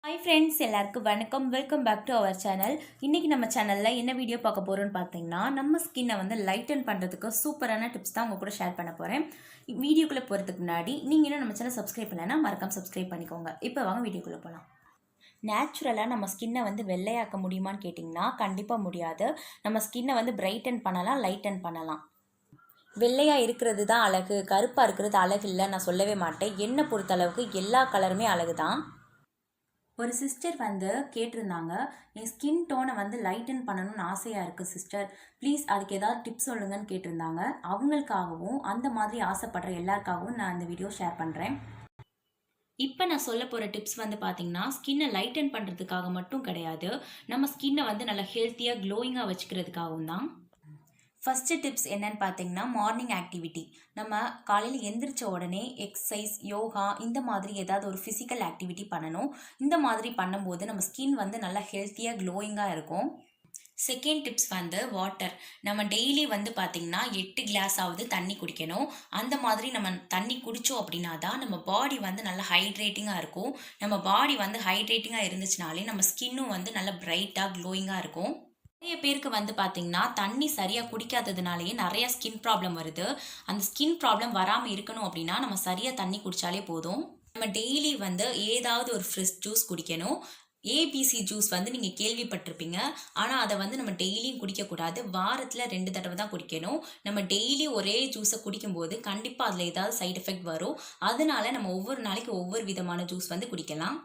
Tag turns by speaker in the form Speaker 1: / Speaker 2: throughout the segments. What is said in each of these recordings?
Speaker 1: Hi friends, எல்லாருக்கும் வணக்கம். Welcome back to our channel. இன்றைக்கி நம்ம சேனலில் என்ன வீடியோ பார்க்க போகிறோன்னு பார்த்தீங்கன்னா, நம்ம ஸ்கின்னை வந்து லைட்டன் பண்ணுறதுக்கு சூப்பரான டிப்ஸ் தான் உங்கள் கூட ஷேர் பண்ண போகிறேன். வீடியோக்குள்ளே போகிறதுக்கு முன்னாடி நீங்கள் இன்னும் நம்ம சேனல் சப்ஸ்கிரைப் பண்ணலைன்னா மறக்காம சப்ஸ்கிரைப் பண்ணிக்கோங்க. இப்போ வாங்க வீடியோக்குள்ளே போகலாம். நேச்சுரலாக நம்ம ஸ்கின்னை வந்து வெள்ளையாக்க முடியுமான்னு கேட்டிங்கன்னா கண்டிப்பாக முடியாது. நம்ம ஸ்கின்னை வந்து பிரைட்டன் பண்ணலாம், லைட்டன் பண்ணலாம். வெள்ளையாக இருக்கிறது தான் அழகு, கருப்பாக இருக்கிறது அழகு இல்லை நான் சொல்லவே மாட்டேன். என்னை பொறுத்தளவுக்கு எல்லா கலருமே அழகு தான். ஒரு சிஸ்டர் வந்து கேட்டிருந்தாங்க, என் ஸ்கின் டோனை வந்து லைட்டன் பண்ணணும்னு ஆசையாக இருக்குது சிஸ்டர், ப்ளீஸ் அதுக்கு ஏதாவது டிப்ஸ் சொல்லுங்கன்னு கேட்டிருந்தாங்க. அவங்களுக்காகவும் அந்த மாதிரி ஆசைப்படுற எல்லாருக்காகவும் நான் இந்த வீடியோ ஷேர் பண்ணுறேன். இப்போ நான் சொல்ல போகிற டிப்ஸ் வந்து பார்த்தீங்கன்னா, ஸ்கின்னை லைட்டன் பண்ணுறதுக்காக மட்டும் கிடையாது, நம்ம ஸ்கின்னை வந்து நல்லா ஹெல்த்தியாக க்ளோயிங்காக வச்சுக்கிறதுக்காகவும் தான். ஃபஸ்ட்டு டிப்ஸ் என்னன்னு பார்த்தீங்கன்னா, மார்னிங் ஆக்டிவிட்டி. நம்ம காலையில் எந்திரிச்ச உடனே எக்ஸசைஸ், யோகா இந்த மாதிரி ஏதாவது ஒரு ஃபிசிக்கல் ஆக்டிவிட்டி பண்ணணும். இந்த மாதிரி பண்ணும்போது நம்ம ஸ்கின் வந்து நல்லா ஹெல்த்தியாக க்ளோயிங்காக இருக்கும். செகண்ட் டிப்ஸ் வந்து வாட்டர். நம்ம டெய்லி வந்து பார்த்திங்கன்னா 8 கிளாஸாவது தண்ணி குடிக்கணும். அந்த மாதிரி நம்ம தண்ணி குடித்தோம் அப்படின்னா தான் நம்ம பாடி வந்து நல்லா ஹைட்ரேட்டிங்காக இருக்கும். நம்ம பாடி வந்து ஹைட்ரேட்டிங்காக இருந்துச்சுனாலே நம்ம ஸ்கின்னும் வந்து நல்லா பிரைட்டாக க்ளோயிங்காக இருக்கும். நிறைய பேருக்கு வந்து பார்த்தீங்கன்னா, தண்ணி சரியாக குடிக்காததுனாலேயே நிறைய ஸ்கின் ப்ராப்ளம் வருது. அந்த ஸ்கின் ப்ராப்ளம் வராமல் இருக்கணும் அப்படின்னா நம்ம சரியாக தண்ணி குடித்தாலே போதும். நம்ம டெய்லி வந்து ஏதாவது ஒரு ஃப்ரெஷ் ஜூஸ் குடிக்கணும். ஏபிசி ஜூஸ் வந்து நீங்கள் கேள்விப்பட்டிருப்பீங்க. ஆனால் அதை வந்து நம்ம டெய்லியும் குடிக்கக்கூடாது. வாரத்தில் 2 தடவை தான் குடிக்கணும். நம்ம டெய்லி ஒரே ஜூஸை குடிக்கும்போது கண்டிப்பாக அதில் ஏதாவது சைட் எஃபெக்ட் வரும். அதனால நம்ம ஒவ்வொரு நாளைக்கு ஒவ்வொரு விதமான ஜூஸ் வந்து குடிக்கலாம்.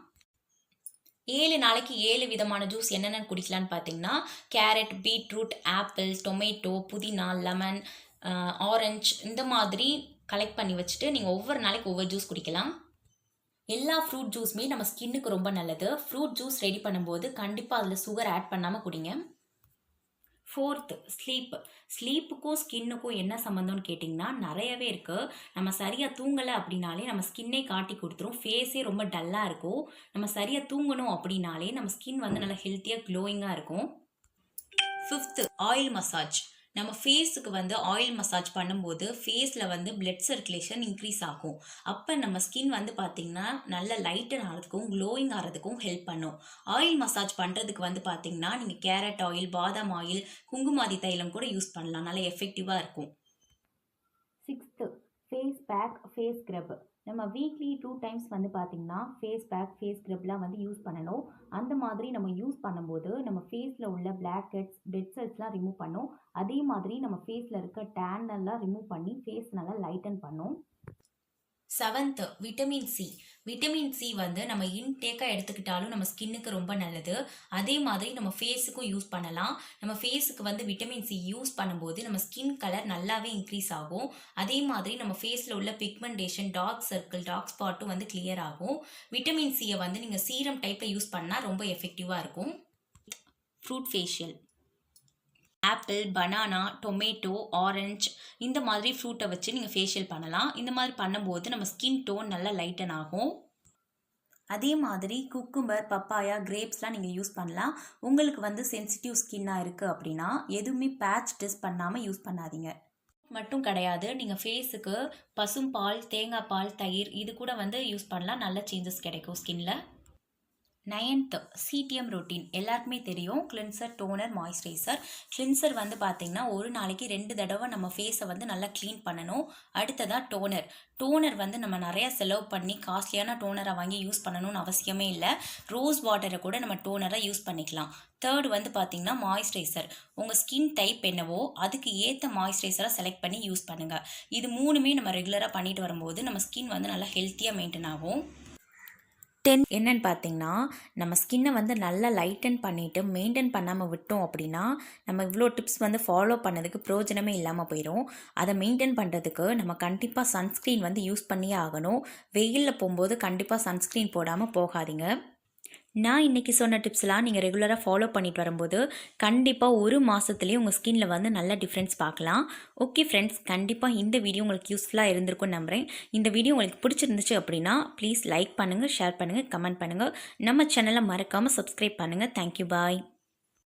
Speaker 1: 7 நாளைக்கு 7 விதமான ஜூஸ் என்னென்ன குடிக்கலான்னு பார்த்தீங்கன்னா, கேரட், பீட்ரூட், ஆப்பிள், டொமேட்டோ, புதினா, லெமன், ஆரஞ்சு இந்த மாதிரி கலெக்ட் பண்ணி வச்சுட்டு நீங்கள் ஒவ்வொரு நாளைக்கு ஒவ்வொரு ஜூஸ் குடிக்கலாம். எல்லா ஃப்ரூட் ஜூஸுமே நம்ம ஸ்கின்னுக்கு ரொம்ப நல்லது. ஃப்ரூட் ஜூஸ் ரெடி பண்ணும்போது கண்டிப்பாக அதில் சுகர் ஆட் பண்ணாமல் குடிங்க. ஃபோர்த்து ஸ்லீப்புக்கும் ஸ்கின்னுக்கும் என்ன சம்மந்தம்னு கேட்டிங்கன்னா நிறையவே இருக்குது. நம்ம சரியாக தூங்கலை அப்படின்னாலே நம்ம ஸ்கின்னே காட்டி கொடுத்துரும். ஃபேஸே ரொம்ப டல்லாக இருக்கும். நம்ம சரியாக தூங்கணும் அப்படின்னாலே நம்ம ஸ்கின் வந்து நல்லா ஹெல்த்தியாக க்ளோயிங்காக இருக்கும். Fifth oil massage. நம்ம ஃபேஸுக்கு வந்து ஆயில் மசாஜ் பண்ணும்போது ஃபேஸில் வந்து பிளட் சர்க்குலேஷன் இன்க்ரீஸ் ஆகும். அப்போ நம்ம ஸ்கின் வந்து பார்த்திங்கன்னா நல்ல லைட்டன் ஆகிறதுக்கும் க்ளோயிங் ஆகிறதுக்கும் ஹெல்ப் பண்ணும். ஆயில் மசாஜ் பண்ணுறதுக்கு வந்து பார்த்திங்கன்னா நீங்கள் கேரட் ஆயில், பாதாம் ஆயில், குங்குமாதி தைலம் கூட யூஸ் பண்ணலாம். நல்லா எஃபெக்டிவாக இருக்கும். Sixth face pack, face scrub. நம்ம வீக்லி 2 டைம்ஸ் வந்து பார்த்திங்கன்னா ஃபேஸ் பேக், ஃபேஸ் ஸ்க்ரப்லாம் வந்து யூஸ் பண்ணணும். அந்த மாதிரி நம்ம யூஸ் பண்ணும்போது நம்ம ஃபேஸில் உள்ள பிளாக் ஹெட்ஸ், டெட் செல்ஸ்லாம் ரிமூவ் பண்ணும். அதே மாதிரி நம்ம ஃபேஸில் இருக்க டேன் எல்லாம் ரிமூவ் பண்ணி ஃபேஸ் நல்லா லைட்டன் பண்ணும். செவன்த்து விட்டமின் சி வந்து நம்ம இன்டேக்காக எடுத்துக்கிட்டாலும் நம்ம ஸ்கின்னுக்கு ரொம்ப நல்லது. அதே மாதிரி நம்ம ஃபேஸுக்கும் யூஸ் பண்ணலாம். நம்ம ஃபேஸுக்கு வந்து விட்டமின் சி யூஸ் பண்ணும்போது நம்ம ஸ்கின் கலர் நல்லாவே இன்க்ரீஸ் ஆகும். அதே மாதிரி நம்ம ஃபேஸில் உள்ள பிக்மெண்டேஷன், டார்க் சர்க்கிள், டார்க் ஸ்பாட்டும் வந்து கிளியர் ஆகும். விட்டமின் சியை வந்து நீங்கள் சீரம் டைப்பில் யூஸ் பண்ணால் ரொம்ப எஃபெக்டிவாக இருக்கும். Fruit facial. Apple, banana, tomato, orange இந்த மாதிரி ஃப்ரூட்டை வச்சு நீங்கள் ஃபேஷியல் பண்ணலாம். இந்த மாதிரி பண்ணும்போது நம்ம ஸ்கின் டோன் நல்லா லைட்டன் ஆகும். அதே மாதிரி குக்கும்பர், பப்பாயா, கிரேப்ஸ்லாம் நீங்கள் யூஸ் பண்ணலாம். உங்களுக்கு வந்து சென்சிட்டிவ் ஸ்கின்னாக இருக்குது அப்படின்னா எதுவுமே பேட்ச் டெஸ்ட் பண்ணாமல் யூஸ் பண்ணாதீங்க. மட்டும் கிடையாது, நீங்கள் ஃபேஸுக்கு பசும்பால், தேங்காய் பால், தயிர் இது கூட வந்து யூஸ் பண்ணலாம். நல்ல சேஞ்சஸ் கிடைக்கும் ஸ்கின்னில். 9th CTM routine. எல்லாருக்குமே தெரியும், கிளின்சர், டோனர், மாய்ஸ்சரைசர். கிளின்சர் வந்து பார்த்திங்கன்னா ஒரு நாளைக்கு 2 தடவை நம்ம ஃபேஸை வந்து நல்லா க்ளீன் பண்ணணும். அடுத்ததாக டோனர் வந்து நம்ம நிறையா செலவு பண்ணி காஸ்ட்லியான டோனரை வாங்கி யூஸ் பண்ணணும்னு அவசியமே இல்லை. ரோஸ் வாட்டரை கூட நம்ம டோனராக யூஸ் பண்ணிக்கலாம். தேர்டு வந்து பார்த்திங்கன்னா மாய்ஸ்சரைசர். உங்கள் ஸ்கின் டைப் என்னவோ அதுக்கு ஏற்ற மாய்ஸ்சரைசராக செலக்ட் பண்ணி யூஸ் பண்ணுங்கள். இது 3மே நம்ம ரெகுலராக பண்ணிட்டு வரும்போது நம்ம ஸ்கின் வந்து நல்லா ஹெல்த்தியாக மெயின்டைன் ஆகும். 10 என்னன்னு பார்த்தீங்கன்னா, நம்ம ஸ்கின்னை வந்து நல்லா லைட்டன் பண்ணிவிட்டு மெயின்டைன் பண்ணாமல் விட்டோம் அப்படின்னா நம்ம இவ்வளோ டிப்ஸ் வந்து ஃபாலோ பண்ணதுக்கு பிரயோஜனமே இல்லாமல் போயிடும். அதை மெயின்டைன் பண்ணுறதுக்கு நம்ம கண்டிப்பாக சன்ஸ்க்ரீன் வந்து யூஸ் பண்ணியே ஆகணும். வெயிலில் போகும்போது கண்டிப்பாக சன்ஸ்க்ரீன் போடாமல் போகாதீங்க. நான் இன்றைக்கி சொன்ன டிப்ஸ்லாம் நீங்கள் ரெகுலராக ஃபாலோ பண்ணிட்டு வரும்போது கண்டிப்பாக ஒரு மாதத்துலேயே உங்கள் ஸ்கின்னில் வந்து நல்ல டிஃப்ரென்ஸ் பார்க்கலாம். ஓகே ஃப்ரெண்ட்ஸ், கண்டிப்பாக இந்த வீடியோ உங்களுக்கு யூஸ்ஃபுல்லாக இருந்திருக்கும்னு நம்புகிறேன். இந்த வீடியோ உங்களுக்கு பிடிச்சிருந்துச்சு அப்படின்னா ப்ளீஸ் லைக் பண்ணுங்கள், ஷேர் பண்ணுங்கள், கமெண்ட் பண்ணுங்கள். நம்ம சேனலை மறக்காமல் சப்ஸ்கிரைப் பண்ணுங்கள். தேங்க்யூ, பாய்.